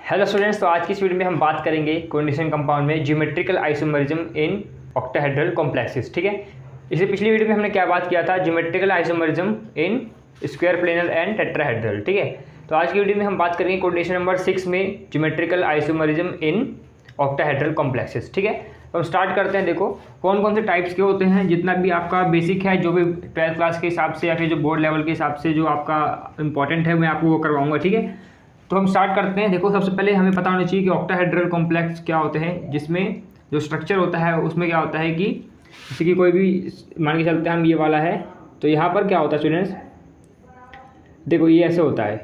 Hello students, तो आज की इस वीडियो में हम बात करेंगे कोऑर्डिनेशन कंपाउंड में geometrical isomerism in octahedral complexes. ठीक है, इससे पिछली वीडियो में हमने क्या बात किया था, geometrical isomerism in square planar and tetrahedral. ठीक है, तो आज की वीडियो में हम बात करेंगे कोऑर्डिनेशन नंबर 6 में geometrical isomerism in octahedral complexes. ठीक है, तो हम स्टार्ट करते हैं। देखो कौन कौन से टाइप्स के होते हैं, जितना भी आपका बेसिक है, जो भी 12th क्लास के हिसाब से या फिर जो बोर्ड लेवल के हिसाब से जो आपका इंपॉर्टेंट है मैं आपको वो करवाऊंगा। ठीक है, तो हम स्टार्ट करते हैं। देखो सबसे पहले हमें पता होना चाहिए कि ऑक्टाहेड्रल कॉम्प्लेक्स क्या होते हैं, जिसमें जो स्ट्रक्चर होता है उसमें क्या होता है कि जैसे कि कोई भी मान के चलते हैं हम ये वाला है, तो यहाँ पर क्या होता है स्टूडेंट्स, देखो ये ऐसे होता है,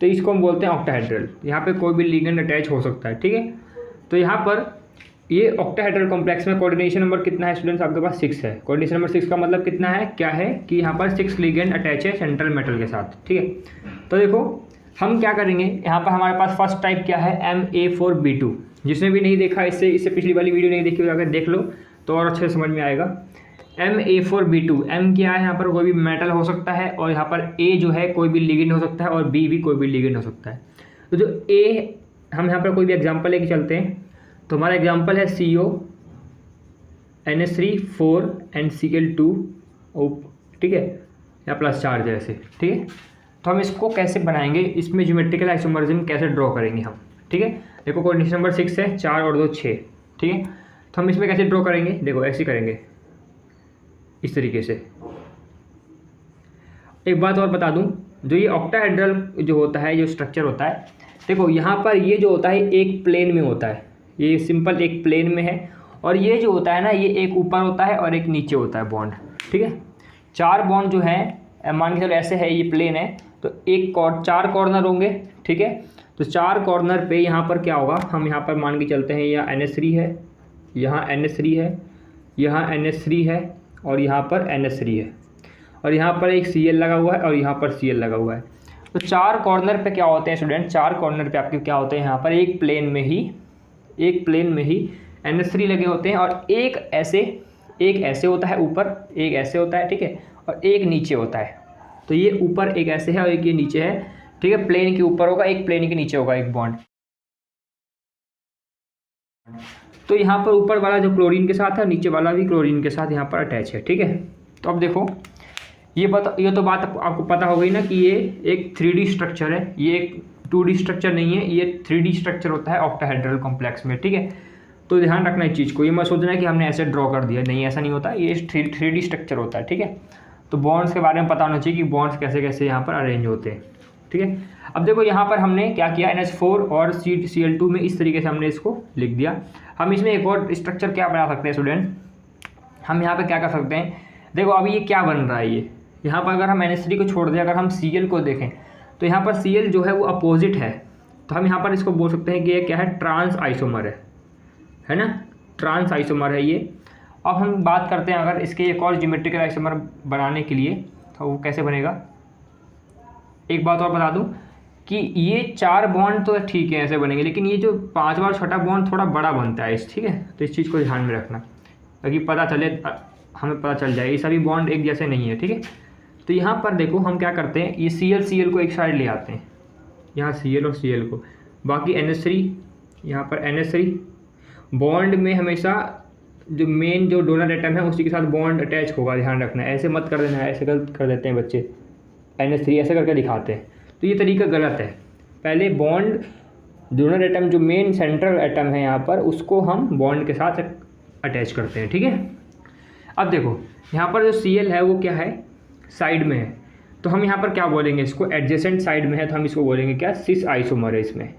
तो इसको हम बोलते हैं ऑक्टाहेड्रल। यहाँ पे कोई भी लिगेंड अटैच हो सकता है। ठीक है, तो यहाँ पर ये ऑक्टाहेड्रल कॉम्प्लेक्स में कोऑर्डिनेशन नंबर कितना है स्टूडेंट्स, आपके पास 6 है। कोऑर्डिनेशन नंबर 6 का मतलब कितना है, क्या है कि यहाँ पर 6 लिगेंड अटैच है सेंट्रल मेटल के साथ। ठीक है, तो देखो हम क्या करेंगे, यहाँ पर हमारे पास फर्स्ट टाइप क्या है, MA4B2। जिसने भी नहीं देखा, इससे पिछली वाली वीडियो नहीं देखी, अगर देख लो तो और अच्छे से समझ में आएगा। MA4B2, M क्या है, यहाँ पर कोई भी मेटल हो सकता है, और यहाँ पर A जो है कोई भी लिगेंड हो सकता है, और B भी कोई भी लिगेंड हो सकता है। तो जो A, हम यहाँ पर कोई भी एग्जाम्पल लेके चलते हैं, तो हमारा एग्जाम्पल है CO NH3 4 NCl2। ठीक है, या प्लस चार्ज है ऐसे। ठीक है, तो हम इसको कैसे बनाएंगे, इसमें ज्योमेट्रिकल आइसोमरिज्म कैसे ड्रॉ करेंगे हम। ठीक है, देखो कोऑर्डिनेशन नंबर 6 है, 4 और 2 6। ठीक है, तो हम इसमें कैसे ड्रॉ करेंगे, देखो ऐसे करेंगे इस तरीके से। एक बात और बता दूं, जो ये ऑक्टाहेड्रल जो होता है, जो स्ट्रक्चर होता है, देखो यहाँ पर ये जो होता है एक प्लेन में होता है, ये सिंपल एक प्लेन में है, और ये जो होता है ना, ये एक ऊपर होता है और एक नीचे होता है बॉन्ड। ठीक है, 4 बॉन्ड जो है, मान के चलो ऐसे है, ये प्लेन है, तो 4 कॉर्नर होंगे। ठीक है, तो 4 कॉर्नर पे यहाँ पर क्या होगा, हम यहाँ पर मान के चलते हैं, यहाँ NH3 है, यहाँ NH3 है, यहाँ NH3 है, और यहाँ पर NH3 है, और यहाँ पर एक Cl लगा हुआ है, और यहाँ पर Cl लगा हुआ है। तो 4 कॉर्नर पे क्या होते हैं स्टूडेंट, 4 कॉर्नर पे आपके क्या होते हैं, यहाँ पर एक प्लेन में ही NH3 लगे होते हैं, और एक ऐसे होता है ऊपर, एक ऐसे होता है। ठीक है, और एक नीचे होता है। तो ये ऊपर एक ऐसे है और एक ये नीचे है। ठीक है, प्लेन के ऊपर होगा एक, प्लेन के नीचे होगा एक बॉन्ड। तो यहाँ पर ऊपर वाला जो क्लोरीन के साथ है, नीचे वाला भी क्लोरीन के साथ यहाँ पर अटैच है। ठीक है, तो अब देखो ये तो बात आपको पता हो गई ना कि ये एक 3D स्ट्रक्चर है, ये एक 2D स्ट्रक्चर नहीं है, ये 3D स्ट्रक्चर होता है ऑक्टाहेड्रल कॉम्प्लेक्स में। ठीक है, तो ध्यान रखना इस चीज़ को, ये मत सोचना है कि हमने ऐसे ड्रॉ कर दिया, नहीं ऐसा नहीं होता, ये 3D स्ट्रक्चर होता है। ठीक है, तो बॉन्ड्स के बारे में पता होना चाहिए कि बॉन्ड्स कैसे कैसे यहाँ पर अरेंज होते हैं। ठीक है, अब देखो यहाँ पर हमने क्या किया, NH4 और Cl2 में इस तरीके से हमने इसको लिख दिया। हम इसमें एक और स्ट्रक्चर क्या बना सकते हैं स्टूडेंट, हम यहाँ पर क्या कर सकते हैं, देखो अभी ये क्या बन रहा है, ये यहाँ पर अगर हम NH3 को छोड़ दें, अगर हम Cl को देखें, तो यहाँ पर Cl जो है वो अपोजिट है, तो हम यहाँ पर इसको बोल सकते हैं कि ये क्या है, ट्रांस आइसोमर है ना, ट्रांस आइसोमर है ये। अब हम बात करते हैं अगर इसके एक और ज्योमेट्रिकल आइसोमर बनाने के लिए, तो वो कैसे बनेगा। एक बात और बता दूं कि ये 4 बॉन्ड तो ठीक है ऐसे बनेंगे, लेकिन ये जो 5वां और 6वां बॉन्ड थोड़ा बड़ा बनता है ठीक है, तो इस चीज़ को ध्यान में रखना ताकि पता चले, हमें पता चल जाए ये सभी बॉन्ड एक जैसे नहीं है। ठीक है, तो यहाँ पर देखो हम क्या करते हैं, ये Cl को एक साइड ले आते हैं, यहाँ Cl और Cl को, बाकी NH3, यहाँ पर NH3 बॉन्ड में हमेशा जो मेन जो डोनर एटम है उसी के साथ बॉन्ड अटैच होगा, ध्यान रखना है, ऐसे मत कर देना है, ऐसे गलत कर देते हैं बच्चे, NH3 ऐसे करके दिखाते हैं, तो ये तरीका गलत है। पहले बॉन्ड डोनर एटम जो मेन सेंट्रल एटम है यहाँ पर, उसको हम बॉन्ड के साथ अटैच करते हैं। ठीक है, अब देखो यहाँ पर जो Cl है वो क्या है, साइड में है, तो हम यहाँ पर क्या बोलेंगे, इसको एडजेसेंट साइड में है, तो हम इसको बोलेंगे क्या, सिस आइसोमर है इसमें।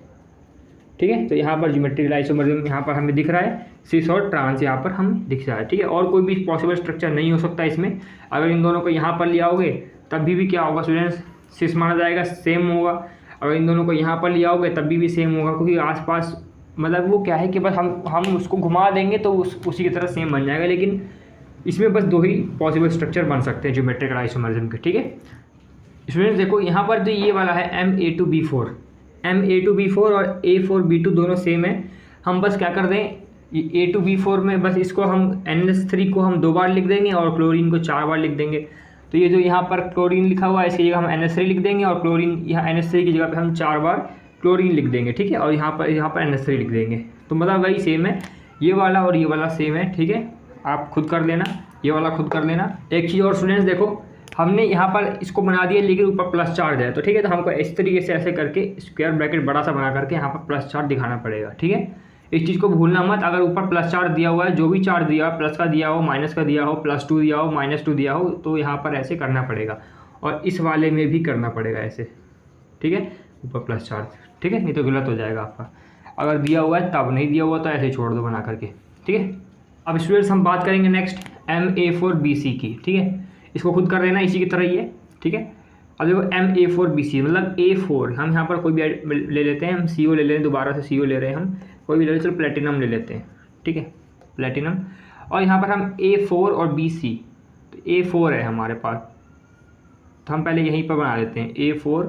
ठीक है, तो यहाँ पर ज्योमेट्रिकल आइसोमरिज्म यहाँ पर हमें दिख रहा है, सिस और ट्रांस यहाँ पर हमें दिख रहा है। ठीक है, और कोई भी पॉसिबल स्ट्रक्चर नहीं हो सकता इसमें, अगर इन दोनों को यहाँ पर लिया होगे तब भी क्या होगा स्टूडेंट्स, सिस माना जाएगा, सेम होगा। अगर इन दोनों को यहाँ पर लिया होगे तब भी सेम होगा, क्योंकि आसपास मतलब वो क्या है कि बस हम उसको घुमा देंगे तो उसी की तरह सेम बन जाएगा, लेकिन इसमें बस 2 ही पॉसिबल स्ट्रक्चर बन सकते हैं ज्योमेट्रिकल आइसोमरिज्म के। ठीक है स्टूडेंट्स, देखो यहाँ पर जो ये वाला है MA2B4 और A4B2 दोनों सेम है। हम बस क्या कर दें, A2B4 में बस इसको हम NH3 को हम 2 बार लिख देंगे और क्लोरीन को 4 बार लिख देंगे। तो ये जो यहाँ पर क्लोरीन लिखा हुआ है इसकी जगह हम NH3 लिख देंगे, और क्लोरीन यहाँ NH3 की जगह पे हम 4 बार क्लोरीन लिख देंगे, ठीक है, और यहाँ पर NH3 लिख देंगे। तो मतलब वही सेम है, ये वाला और ये वाला सेम है, ठीक है, आप खुद कर लेना, ये वाला खुद कर लेना। एक चीज़ और स्टूडेंट्स देखो, हमने यहाँ पर इसको बना दिया लेकिन ऊपर प्लस चार्ज है, तो ठीक है, तो हमको इस तरीके से ऐसे करके स्क्वायर ब्रैकेट बड़ा सा बना करके यहाँ पर प्लस चार्ज दिखाना पड़ेगा, ठीक है। इस चीज़ को भूलना मत, अगर ऊपर प्लस चार्ज दिया हुआ है, जो भी चार्ज दिया हो, प्लस का दिया हो, माइनस का दिया हो, +2 दिया हो, -2 दिया हो, तो यहाँ पर ऐसे करना पड़ेगा, और इस वाले में भी करना पड़ेगा ऐसे, ठीक है, ऊपर प्लस चार्ज, ठीक है, नहीं तो गलत हो जाएगा आपका। अगर दिया हुआ है तब, नहीं दिया हुआ तो ऐसे ही छोड़ दो बना करके, ठीक है। अब स्टूडेंट्स हम बात करेंगे नेक्स्ट MA4BC की, ठीक है, इसको खुद कर लेना इसी की तरह ही है, ठीक है। अब देखो MA4BC मतलब A4, हम यहाँ पर कोई भी ले लेते हैं, हम CO ले लें, दोबारा से CO ले रहे हैं हम, कोई भी ले लें, चलो प्लेटिनम ले लेते हैं, ठीक है, प्लेटिनम। और यहाँ पर हम A4 और BC, तो A4 है हमारे पास, तो हम पहले यहीं पर बना लेते हैं A4,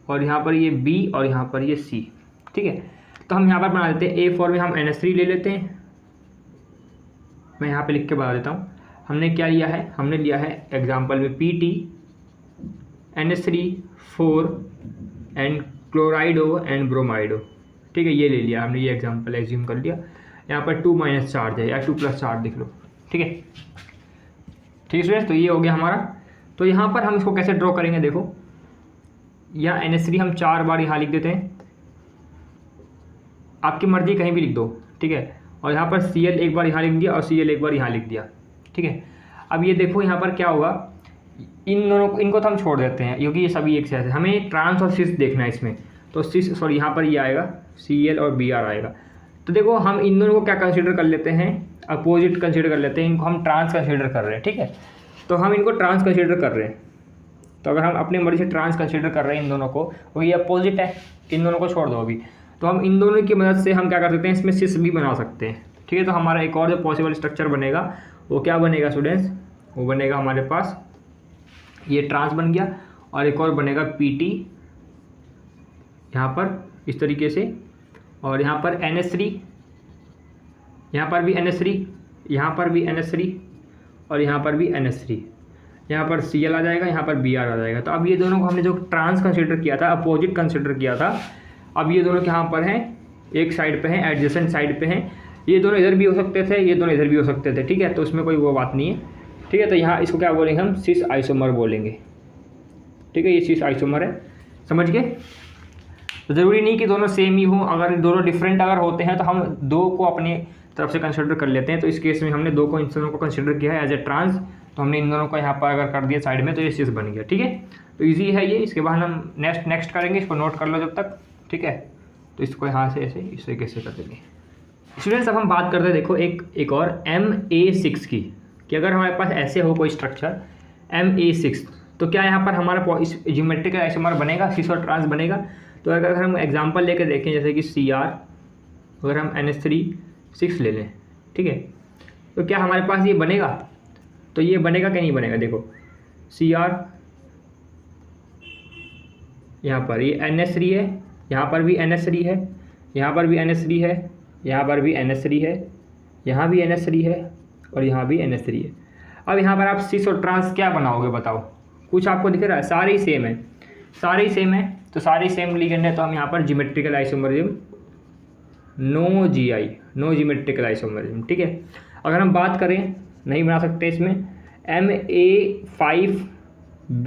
और यहाँ पर ये B और यहाँ पर ये C, ठीक है। तो हम यहाँ पर बना लेते हैं A4 में हम NH3 ले लेते हैं, मैं यहाँ पे लिख के बता देता हूँ। हमने क्या लिया है, हमने लिया है एग्जाम्पल में PT NH3 and chlorido and bromido, ठीक है, ये ले लिया हमने, ये एग्जाम्पल एज्यूम कर लिया। यहाँ पर 2- चार्ज है या 2+ चार्ज लिख लो, ठीक है, ठीक है। तो ये हो गया हमारा। तो यहाँ पर हम इसको कैसे ड्रॉ करेंगे, देखो, या NH3 हम 4 बार यहाँ लिख देते हैं, आपकी मर्जी कहीं भी लिख दो, ठीक है, और यहाँ पर Cl एक बार यहाँ लिख दिया और Cl एक बार यहाँ लिख दिया, ठीक है। अब ये देखो यहाँ पर क्या होगा, इन दोनों को, इनको तो हम छोड़ देते हैं क्योंकि ये सभी एक साथ है, हमें ट्रांस और सिस देखना है इसमें, तो सिस सॉरी यहाँ पर ये आएगा Cl और Br आएगा। तो देखो हम इन दोनों को क्या कंसिडर कर लेते हैं, अपोजिट कंसिडर कर लेते हैं, इनको हम ट्रांस कंसिडर कर रहे हैं, ठीक है। तो हम इनको ट्रांस कंसिडर कर रहे हैं, तो अगर हम अपने मर्जी से ट्रांस कंसिडर कर रहे हैं इन दोनों को, वो ये अपोजिट है, इन दोनों को छोड़ दो अभी, तो हम इन दोनों की मदद से हम क्या कर सकते हैं, इसमें सिस भी बना सकते हैं, ठीक है। तो हमारा एक और जो पॉसिबल स्ट्रक्चर बनेगा वो क्या बनेगा स्टूडेंट्स, वो बनेगा हमारे पास ये ट्रांस बन गया, और एक और बनेगा PT यहाँ पर इस तरीके से, और यहाँ पर NH3, यहाँ पर भी NH3, यहाँ पर भी NH3, और यहाँ पर भी NH3, यहाँ पर Cl आ जाएगा, यहाँ पर Br आ जाएगा। तो अब ये दोनों को हमने जो ट्रांस कंसिडर किया था, अपोजिट कंसिडर किया था, अब ये दोनों यहाँ पर हैं, एक साइड पे हैं, एडजेसेंट साइड पे हैं, ये दोनों इधर भी हो सकते थे, ये दोनों इधर भी हो सकते थे, ठीक है, तो उसमें कोई वो बात नहीं है, ठीक है। तो यहाँ इसको क्या बोलेंगे, हम सिस आइसोमर बोलेंगे, ठीक है, ये सिस आइसोमर है, समझ गए। तो ज़रूरी नहीं कि दोनों सेम ही हों, अगर दोनों डिफरेंट अगर होते हैं तो हम 2 को अपनी तरफ से कंसिडर कर लेते हैं। तो इस केस में हमने 2 को, इन दोनों को कंसिडर किया है एज ए ट्रांस, तो हमने इन दोनों को यहाँ पर अगर कर दिया साइड में, तो ये सिस बन गया, ठीक है। तो ईजी है ये, इसके बाद हम नेक्स्ट करेंगे, इसको नोट कर लो जब तक, ठीक है। तो इसको यहाँ से ऐसे इस तरीके से कर देंगे। स्टूडेंट्स अब हम बात करते हैं, देखो एक और MA6 की, कि अगर हमारे पास ऐसे हो कोई स्ट्रक्चर MA6, तो क्या यहाँ पर हमारा ज्योमेट्रिकल आइसोमर बनेगा, सिस और ट्रांस बनेगा। तो अगर हम एग्जांपल लेकर देखें, जैसे कि Cr, अगर हम NH3 ले लें, ठीक है, तो क्या हमारे पास ये बनेगा, तो ये बनेगा कि नहीं बनेगा, देखो Cr, यहाँ पर ये NH3 है, यहाँ पर भी NH3 है, यहाँ पर भी NH3 है, यहाँ पर भी NH3 है, यहाँ भी NH3 है, और यहाँ भी NH3 है। अब यहाँ पर आप सिस और ट्रांस क्या बनाओगे बताओ, कुछ आपको दिख रहा है, सारे ही सेम है, सारे ही सेम है, तो सारे सेम लिगेंड है, तो हम यहाँ पर geometrical isomerism, no geometrical isomerism, ठीक है। अगर हम बात करें, नहीं बना सकते इसमें, MA5B,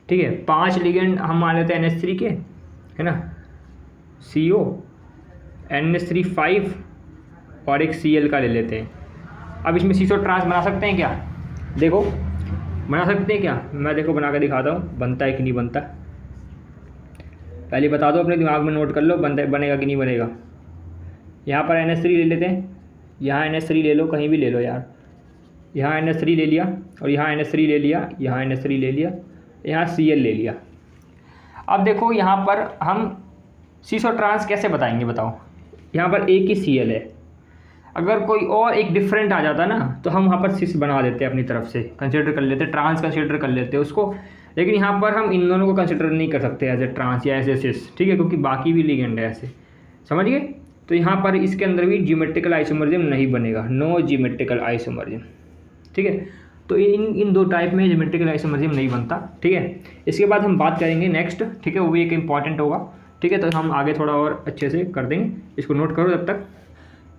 ठीक है, 5 लिगेंड हम मान लेते हैं NH3 के, है ना, CO, NH3 5 और एक Cl का ले लेते हैं। अब इसमें सिस और ट्रांस बना सकते हैं क्या, देखो बना सकते हैं क्या, मैं देखो बना के दिखाता हूँ, बनता है कि नहीं बनता, पहले बता दो, अपने दिमाग में नोट कर लो, बनेगा कि नहीं बनेगा। यहाँ पर NH3 ले लेते हैं, यहाँ NH3 ले लो, कहीं भी ले लो यार, यहाँ NH3 ले लिया, और यहाँ NH3 ले लिया, यहाँ NH3 ले लिया, यहाँ Cl ले लिया। अब देखो यहाँ पर हम सिस और ट्रांस कैसे बताएंगे बताओ, यहाँ पर एक ही Cl है, अगर कोई और एक डिफरेंट आ जाता ना, तो हम वहाँ पर सिस बना देते अपनी तरफ से, कंसिडर कर लेते, ट्रांस कंसिडर कर लेते उसको, लेकिन यहाँ पर हम इन दोनों को कंसिडर नहीं कर सकते एज ए ट्रांस या एज ए सिस, ठीक है, क्योंकि बाकी भी लिगेंड है ऐसे, समझ गए। तो यहाँ पर इसके अंदर भी ज्योमेट्रिकल आइसोमरिज्म नहीं बनेगा, नो ज्योमेट्रिकल आइसोमरिज्म, ठीक है। तो इन 2 टाइप में ज्योमेट्रिकल आइसोमरिज्म नहीं बनता, ठीक है। इसके बाद हम बात करेंगे नेक्स्ट, ठीक है, वो भी एक इंपॉर्टेंट होगा, ठीक है। तो हम आगे थोड़ा और अच्छे से कर देंगे, इसको नोट करो तब तक।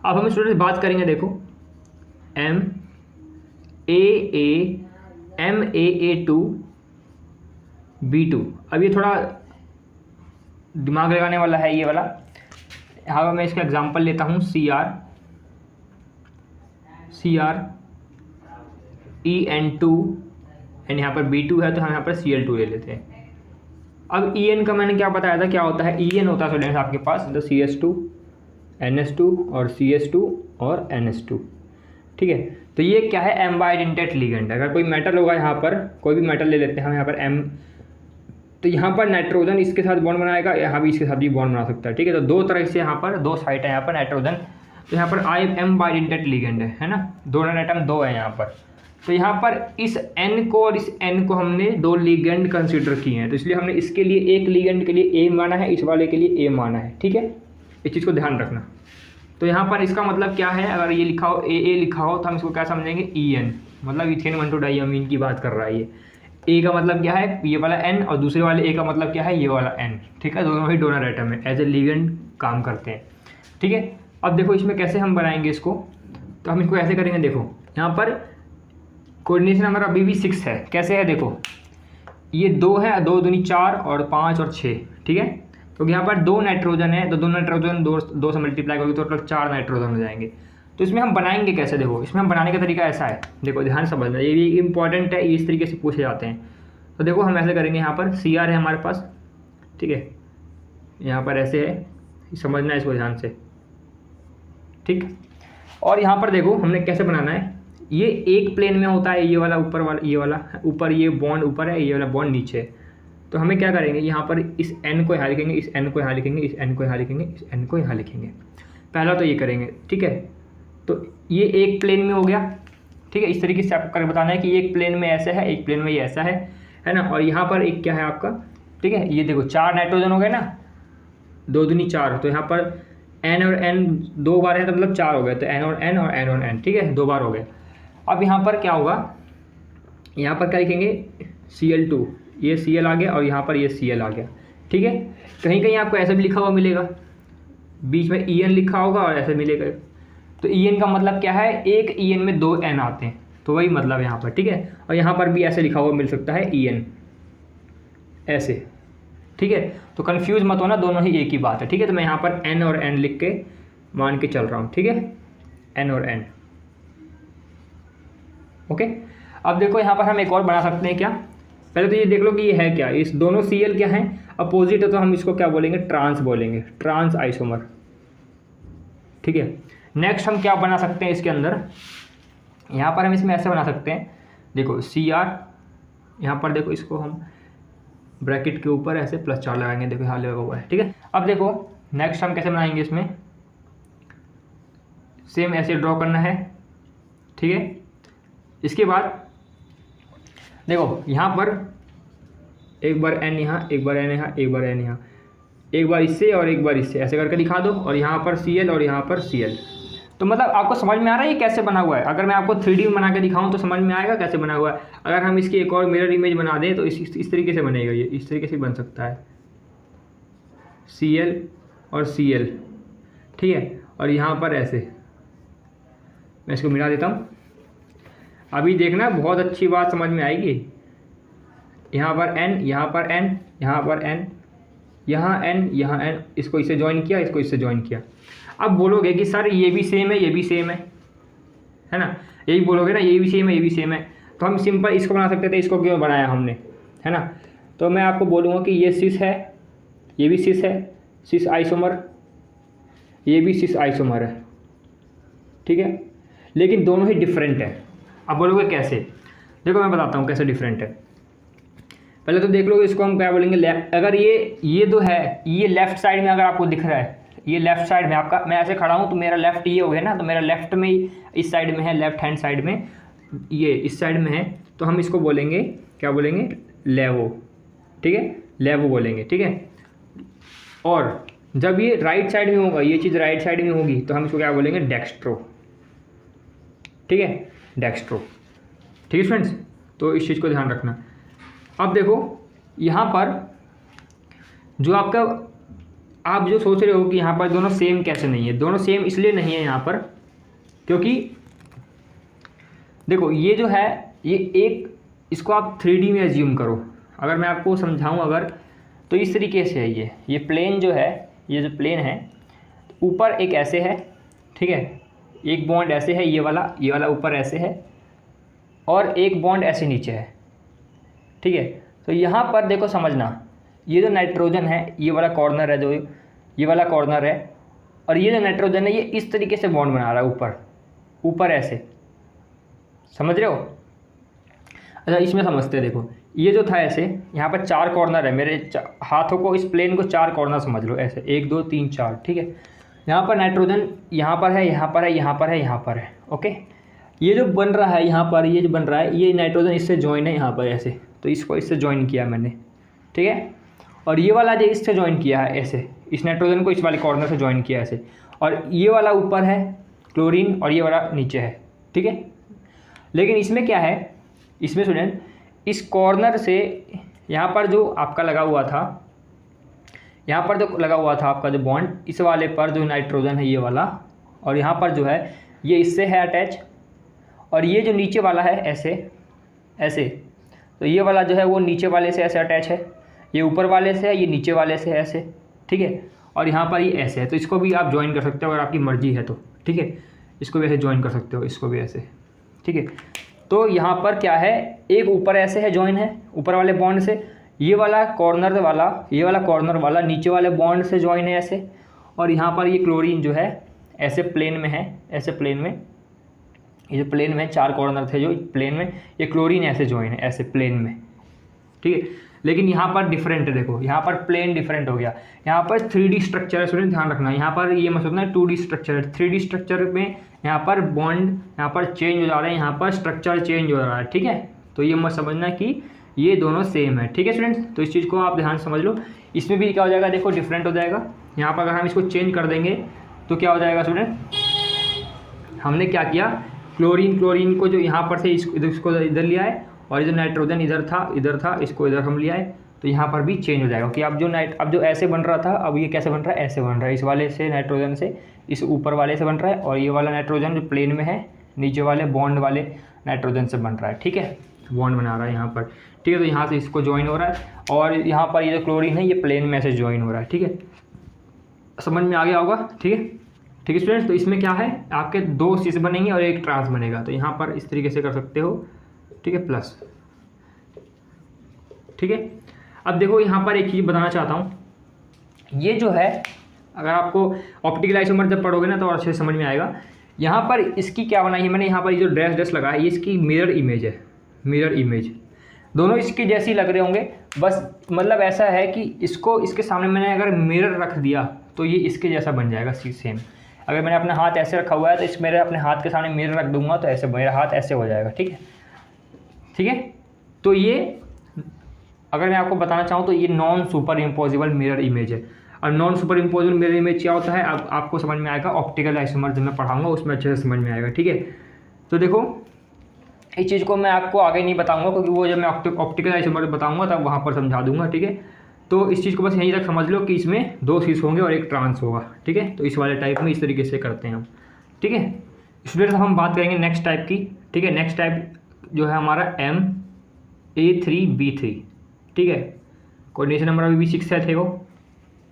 अब हम स्टूडेंट बात करेंगे, देखो MAA2B2। अब ये थोड़ा दिमाग लगाने वाला है ये वाला। यहाँ पर मैं इसका एग्जांपल लेता हूँ CrEN2 एंड यहाँ पर B2 है, तो हम यहाँ पर Cl2 ले लेते हैं। अब En का मैंने क्या बताया था, क्या होता है? En होता है स्टूडेंट्स आपके पास तो CS2 NS2 और CS2 और NS2, ठीक है। तो ये क्या है? M bidentate ligand. अगर कोई मेटल होगा, यहाँ पर कोई भी मेटल ले लेते हैं हम यहाँ पर M, तो यहाँ पर नाइट्रोजन इसके साथ बॉन्ड बनाएगा, यहाँ भी इसके साथ भी बॉन्ड बना सकता है, ठीक है। तो दो तरह से यहाँ पर दो साइट है यहाँ पर नाइट्रोजन, तो यहाँ पर M बाइडेंटेट लिगेंड है ना, दोनों एटम दो है यहाँ पर। तो यहाँ पर इस N को और इस N को हमने दो लिगेंड कंसीडर किए हैं, तो इसलिए हमने इसके लिए एक लिगेंड के लिए A माना है, इस वाले के लिए A माना है, ठीक है। इस चीज़ को ध्यान रखना। तो यहाँ पर इसका मतलब क्या है? अगर ये लिखा हो AA लिखा हो तो हम इसको क्या समझेंगे? EN, मतलब इथेन 1,2 डाइअमीन की बात कर रहा है ये। A का मतलब क्या है? ये वाला N, और दूसरे वाले A का मतलब क्या है? ये वाला N, ठीक है। दोनों ही डोनर एटम है, एज ए लिगेंड काम करते हैं, ठीक है। अब देखो इसमें कैसे हम बनाएंगे इसको, तो हम इसको ऐसे करेंगे। देखो यहाँ पर कोऑर्डिनेशन नंबर अभी भी 6 है। कैसे है? देखो ये 2 है, 2 दूनी 4 और 5 और 6, ठीक है। तो यहाँ पर 2 नाइट्रोजन है, तो 2 नाइट्रोजन 2 से मल्टीप्लाई करोगे तो टोटल 4 नाइट्रोजन हो जाएंगे। तो इसमें हम बनाएंगे कैसे? देखो इसमें हम बनाने का तरीका ऐसा है, देखो ध्यान समझना, ये भी इंपॉर्टेंट है, इस तरीके से पूछे जाते हैं। तो देखो हम ऐसे करेंगे, यहाँ पर Cr है हमारे पास, ठीक है, यहाँ पर ऐसे है, समझना है इसको ध्यान से, ठीक। और यहाँ पर देखो हमने कैसे बनाना है, ये एक प्लेन में होता है, ये वाला ऊपर वाला, ये वाला ऊपर, ये बॉन्ड ऊपर है, ये वाला बॉन्ड नीचे है। तो हमें क्या करेंगे, यहाँ पर इस N को यहाँ लिखेंगे, इस N को यहाँ लिखेंगे, इस N को यहाँ लिखेंगे, इस N को यहाँ लिखेंगे। पहला तो ये करेंगे, ठीक है। तो ये एक प्लेन में हो गया, ठीक है। इस तरीके से आपको करके बताना है कि एक प्लेन में ऐसा है, एक प्लेन में ये ऐसा है ना। और यहाँ पर एक क्या है आपका, ठीक है, ये देखो 4 नाइट्रोजन हो गए ना, 2 दूनी 4, तो यहाँ पर N और N 2 बार है, तो मतलब 4 हो गए, तो N और N और N और N, ठीक है, 2 बार हो गए। अब यहाँ पर क्या होगा, यहाँ पर क्या लिखेंगे? Cl2, ये Cl आ गया और यहाँ पर ये Cl आ गया, ठीक है। कहीं कहीं आपको ऐसा भी लिखा हुआ मिलेगा, बीच में En लिखा होगा और ऐसे मिलेगा। तो En का मतलब क्या है? एक En में 2 N आते हैं, तो वही मतलब है यहाँ पर, ठीक है। और यहाँ पर भी ऐसे लिखा हुआ मिल सकता है En, ऐसे, ठीक है। तो कन्फ्यूज मत होना, दोनों ही एक ही बात है, ठीक है। तो मैं यहाँ पर N और N लिख के मान के चल रहा हूँ, ठीक है, N और N, ओके। अब देखो यहाँ पर हम एक और बना सकते हैं क्या? पहले तो ये देख लो कि ये है क्या, इस दोनों Cl क्या है? अपोजिट है, तो हम इसको क्या बोलेंगे? ट्रांस बोलेंगे, ट्रांस आइसोमर, ठीक है। नेक्स्ट हम क्या बना सकते हैं इसके अंदर, यहाँ पर हम इसमें ऐसे बना सकते हैं, देखो Cr, यहाँ पर देखो इसको हम ब्रैकेट के ऊपर ऐसे +4 लगाएंगे, देखो यहाँ लगा हुआ है, ठीक है। अब देखो नेक्स्ट हम कैसे बनाएंगे, इसमें सेम ऐसे ड्रॉ करना है, ठीक है। इसके बाद देखो यहाँ पर एक बार N यहाँ, एक बार N यहाँ, एक बार N यहाँ, एक बार इससे और एक बार इससे, ऐसे करके दिखा दो। और यहाँ पर Cl और यहाँ पर Cl। तो मतलब आपको समझ में आ रहा है ये कैसे बना हुआ है? अगर मैं आपको 3D में बना के दिखाऊं तो समझ में आएगा कैसे बना हुआ है। अगर हम इसकी एक और मिरर इमेज बना दें तो इस तरीके से बनेगा, ये इस तरीके से बन सकता है, Cl और Cl, ठीक है। और यहाँ पर ऐसे, मैं इसको मिला देता हूँ, अभी देखना बहुत अच्छी बात समझ में आएगी। यहाँ पर N, यहाँ पर N, यहाँ पर N, यहाँ N, यहाँ N, इसको इससे ज्वाइन किया, इसको इससे ज्वाइन किया। अब बोलोगे कि सर ये भी सेम है, ये भी सेम है ना, यही बोलोगे ना, ये भी सेम है, ये भी सेम है। तो हम सिंपल इसको बना सकते थे, इसको क्यों बनाया हमने, है ना। तो मैं आपको बोलूँगा कि ये सिस है, ये भी सिस है, सिस आइसोमर, ये भी सिस आइसोमर है, ठीक है, लेकिन दोनों ही डिफरेंट है। अब बोलोगे कैसे? देखो मैं बताता हूँ कैसे डिफरेंट है। पहले तो देख लो इसको हम क्या बोलेंगे, लेफ्ट। अगर ये दो है, ये लेफ्ट साइड में अगर आपको दिख रहा है, ये लेफ्ट साइड में आपका, मैं ऐसे खड़ा हूँ तो मेरा लेफ्ट ये हो गया ना, तो मेरा लेफ्ट में इस साइड में है, लेफ्ट हैंड साइड में, ये इस साइड में है, तो हम इसको बोलेंगे, क्या बोलेंगे? लेवो, ठीक है, लेवो बोलेंगे, ठीक है। और जब ये राइट साइड में होगा, ये चीज़ राइट साइड में होगी, तो हम इसको क्या बोलेंगे? डेक्स्ट्रो, ठीक है, डेक्स्ट्रो, ठीक है फ्रेंड्स। तो इस चीज़ को ध्यान रखना। अब देखो यहाँ पर जो आपका आप जो सोच रहे हो कि यहाँ पर दोनों सेम कैसे नहीं है, दोनों सेम इसलिए नहीं है यहाँ पर, क्योंकि देखो ये जो है ये एक, इसको आप 3D में एज्यूम करो। अगर मैं आपको समझाऊं अगर, तो इस तरीके से है ये प्लेन जो है, ये जो प्लेन है ऊपर एक ऐसे है, ठीक है, एक बॉन्ड ऐसे है, ये वाला ऊपर ऐसे है, और एक बॉन्ड ऐसे नीचे है, ठीक है। तो यहाँ पर देखो समझना, ये जो नाइट्रोजन है ये वाला कॉर्नर है, जो ये वाला कॉर्नर है, और ये जो नाइट्रोजन है ये इस तरीके से बॉन्ड बना रहा है ऊपर ऐसे, समझ रहे हो। अच्छा इसमें समझते हैं, देखो ये जो था ऐसे, यहाँ पर 4 कॉर्नर है, मेरे हाथों को, इस प्लेन को 4 कॉर्नर समझ लो ऐसे, 1 2 3 4, ठीक है। यहाँ पर नाइट्रोजन यहाँ पर है, यहाँ पर है, यहाँ पर है, यहाँ पर है, ओके। ये जो बन रहा है यहाँ पर, ये जो बन रहा है ये नाइट्रोजन इससे ज्वाइन है यहाँ पर ऐसे, तो इसको इससे ज्वाइन किया मैंने, ठीक है। और ये वाला जो इससे ज्वाइन किया है ऐसे, इस नाइट्रोजन को इस वाले कॉर्नर से ज्वाइन किया ऐसे, और ये वाला ऊपर है क्लोरीन और ये वाला नीचे है, ठीक है। लेकिन इसमें क्या है, इसमें स्टूडेंट इस कॉर्नर से यहाँ पर जो आपका लगा हुआ था, यहाँ पर जो लगा हुआ था आपका जो बॉन्ड, इस वाले पर जो नाइट्रोजन है ये वाला, और यहाँ पर जो है ये इससे है अटैच, और ये जो नीचे वाला है ऐसे ऐसे, तो ये वाला जो है वो नीचे वाले से ऐसे अटैच है, ये ऊपर वाले से है, ये नीचे वाले से ऐसे, ठीक है। और यहाँ पर ये ऐसे है, तो इसको भी आप ज्वाइन कर सकते हो अगर आपकी मर्जी है तो, ठीक है। इसको भी ऐसे ज्वाइन कर सकते हो, इसको भी ऐसे, ठीक है। तो यहाँ पर क्या है, एक ऊपर ऐसे है ज्वाइन है ऊपर वाले बॉन्ड से, ये वाला कॉर्नर वाला नीचे वाले बॉन्ड से ज्वाइन है ऐसे, और यहाँ पर ये क्लोरीन जो है ऐसे प्लेन में है, ऐसे प्लेन में, ये जो प्लेन में 4 कॉर्नर थे जो प्लेन में, ये क्लोरीन ऐसे ज्वाइन है ऐसे प्लेन में, ठीक है। लेकिन यहाँ पर डिफरेंट है, देखो यहाँ पर प्लेन डिफरेंट हो गया, यहाँ पर 3D स्ट्रक्चर है स्टूडेंट, ध्यान रखना। यहाँ पर ये मत सोचना 2D स्ट्रक्चर है, 3D स्ट्रक्चर में यहाँ पर बॉन्ड यहाँ पर चेंज हो जा रहे हैं, यहाँ पर स्ट्रक्चर चेंज हो रहा है, ठीक है। तो ये मत समझना कि ये दोनों सेम है, ठीक है स्टूडेंट्स। तो इस चीज़ को आप ध्यान समझ लो। इसमें भी क्या हो जाएगा, देखो डिफरेंट हो जाएगा। यहाँ पर अगर हम इसको चेंज कर देंगे तो क्या हो जाएगा स्टूडेंट, हमने क्या किया, क्लोरीन को जो यहाँ पर से इसको इधर लिया है, और ये जो नाइट्रोजन इधर था इसको इधर हम लिया है, तो यहाँ पर भी चेंज हो जाएगा कि अब जो ऐसे बन रहा था, अब ये कैसे बन रहा है, ऐसे बन रहा है। इस वाले से नाइट्रोजन से इस ऊपर वाले से बन रहा है, और ये वाला नाइट्रोजन जो प्लेन में है नीचे वाले बॉन्ड वाले नाइट्रोजन से बन रहा है, ठीक है, बॉन्ड बना रहा है यहाँ पर, ठीक है। तो यहाँ से इसको ज्वाइन हो रहा है, और यहाँ पर ये जो क्लोरीन है ये प्लेन में से ज्वाइन हो रहा है, ठीक है। समझ में आ गया होगा, ठीक है। ठीक है स्टूडेंट्स, तो इसमें क्या है, आपके 2 सिस बनेंगे और 1 ट्रांस बनेगा, तो यहाँ पर इस तरीके से कर सकते हो, ठीक है, प्लस, ठीक है। अब देखो यहाँ पर एक चीज़ बताना चाहता हूँ, ये जो है अगर आपको ऑप्टिकल आइसोमर जब पढ़ोगे ना तो और अच्छे से समझ में आएगा। यहाँ पर इसकी क्या बनाई है मैंने, यहाँ पर ये जो डैश लगा है ये इसकी मिरर इमेज है, मिरर इमेज। दोनों इसके जैसे ही लग रहे होंगे, बस मतलब ऐसा है कि इसको इसके सामने मैंने अगर मिरर रख दिया तो ये इसके जैसा बन जाएगा सेम। अगर मैंने अपना हाथ ऐसे रखा हुआ है तो इस मेरे अपने हाथ के सामने मिरर रख दूंगा तो ऐसे मेरा हाथ ऐसे हो जाएगा, ठीक है, ठीक है। तो ये अगर मैं आपको बताना चाहूँ तो ये non super imposable mirror image है। और non super imposable mirror image क्या होता है, अब आपको समझ में आएगा, ऑप्टिकल आइसोमर जब मैं पढ़ाऊँगा उसमें अच्छे से समझ में आएगा, ठीक है। तो देखो इस चीज़ को मैं आपको आगे नहीं बताऊँगा, क्योंकि वो जब मैं ऑप्टिकल आइसोमर बताऊँगा तब वहाँ पर समझा दूँगा, ठीक है। तो इस चीज़ को बस यहीं तक समझ लो कि इसमें 2 सिस होंगे और 1 ट्रांस होगा, ठीक है। तो इस वाले टाइप में इस तरीके से करते हैं हम, ठीक है। स्टूडेंट्स हम बात करेंगे नेक्स्ट टाइप की, ठीक है। नेक्स्ट टाइप जो है हमारा MA3B3, ठीक है। कोऑर्डिनेशन नंबर अभी भी 6 है, थे वो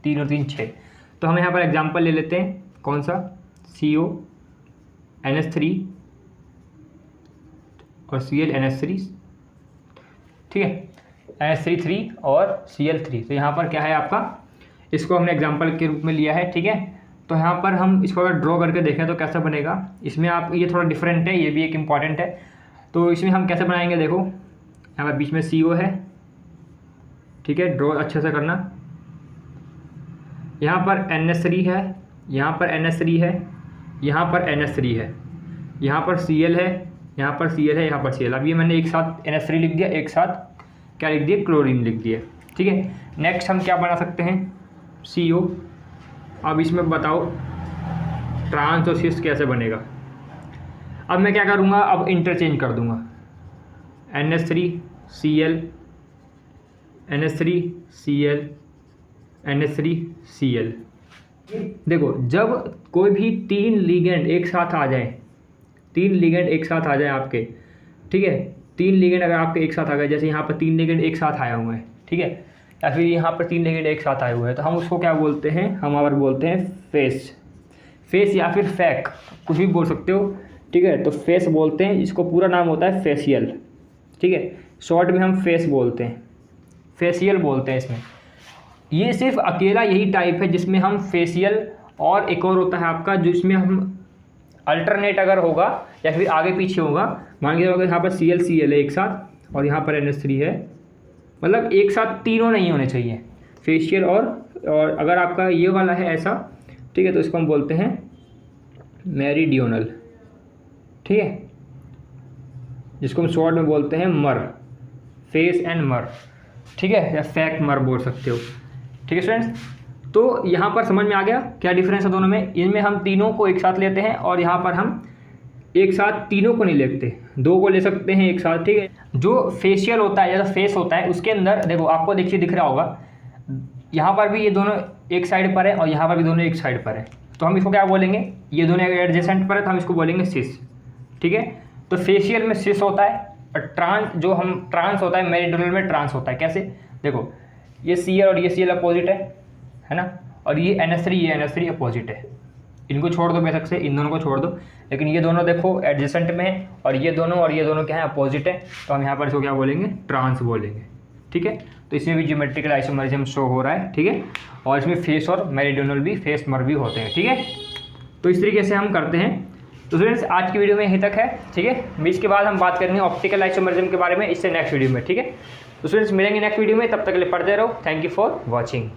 3 और 3 6। तो हम यहाँ पर एग्जाम्पल ले लेते हैं, कौन सा, CONH3 और ClNH3, ठीक है, NH3 और Cl3। तो यहाँ पर क्या है आपका, इसको हमने एग्जांपल के रूप में लिया है, ठीक है। तो यहाँ पर हम इसको अगर ड्रॉ करके देखें तो कैसा बनेगा, इसमें आप ये थोड़ा डिफरेंट है, ये भी एक इम्पॉर्टेंट है। तो इसमें हम कैसे बनाएंगे, देखो यहाँ पर बीच में CO है, ठीक है, ड्रॉ अच्छे से करना। यहाँ पर NH3 है, यहाँ पर NH3 है, यहाँ पर NH3 है, यहाँ पर Cl है, यहाँ पर Cl है, यहाँ पर Cl। अब ये मैंने एक साथ NH3 लिख दिया, एक साथ क्या लिख दिया, क्लोरीन लिख दिया, ठीक है। नेक्स्ट हम क्या बना सकते हैं, CO। अब इसमें बताओ ट्रांस और सिस कैसे बनेगा। अब मैं क्या करूँगा, अब इंटरचेंज कर दूँगा, NH3 Cl, NH3 Cl, NH3Cl। देखो जब कोई भी 3 लिगेंड एक साथ आ जाए, 3 लिगेंड एक साथ आ जाए आपके, ठीक है, 3 लिगेंड अगर आपके एक साथ आ गए, जैसे यहाँ पर 3 लिगेंड एक साथ आए हुए हैं, ठीक है, या फिर यहाँ पर 3 लिगेंड एक साथ आए हुए हैं, तो हम उसको क्या बोलते हैं, हम और बोलते हैं फेस या फिर फैक, कुछ भी बोल सकते हो, ठीक है। तो फेस बोलते हैं, इसको पूरा नाम होता है फेशियल, ठीक है, शॉर्ट में हम फेस बोलते हैं, फेशियल बोलते हैं इसमें। ये सिर्फ अकेला यही टाइप है जिसमें हम फेशियल, और एक और होता है आपका जिसमें हम अल्टरनेट अगर होगा या फिर आगे पीछे होगा, मान के अगर यहाँ पर Cl है एक साथ और यहाँ पर NH3 है, मतलब एक साथ तीनों नहीं होने चाहिए, फेशियल और अगर आपका ये वाला है ऐसा, ठीक है, तो इसको हम बोलते हैं मेरिडियोनल, ठीक है, जिसको हम शॉर्ट में बोलते हैं मर, फेस एंड मर, ठीक है, या फैक मर बोल सकते हो, ठीक है स्टूडेंट्स। तो यहाँ पर समझ में आ गया क्या डिफरेंस है दोनों में। इनमें हम तीनों को एक साथ लेते हैं और यहाँ पर हम एक साथ तीनों को नहीं लेते, 2 को ले सकते हैं एक साथ, ठीक है। जो फेशियल होता है या फेस होता है उसके अंदर देखो, आपको देखिए दिख रहा होगा, यहाँ पर भी ये दोनों एक साइड पर है और यहाँ पर भी दोनों एक साइड पर है, तो हम इसको क्या बोलेंगे, ये दोनों एडजेसेंट पर है तो हम इसको बोलेंगे सिस, ठीक है। तो फेशियल में सिस होता है और ट्रांस होता है, मेरिडियोनल में ट्रांस होता है। कैसे, देखो ये Cl और ये Cl अपोजिट है ना, और ये NH3 अपोजिट है, इनको छोड़ दो बेशक से, इन दोनों को छोड़ दो, लेकिन ये दोनों देखो एडजेसेंट में है और ये दोनों क्या है, अपोजिट है, तो हम यहाँ पर इसको क्या बोलेंगे, ट्रांस बोलेंगे, ठीक है। तो इसमें भी ज्योमेट्रिकल आइसोमरिज्म शो हो रहा है, ठीक है, और इसमें फेस और मेरिडियोनल भी, फेस मर भी होते हैं, ठीक है। तो इस तरीके से हम करते हैं। तो स्टूडेंट्स आज की वीडियो में यहीं तक है, ठीक है। इसके बाद हम बात करेंगे ऑप्टिकल आइसोमरिज्म के बारे में, इससे नेक्स्ट वीडियो में, ठीक है। तो स्टूडेंट्स मिलेंगे नेक्स्ट वीडियो में, तब तक के लिए पढ़ते रहो। Thank you for watching.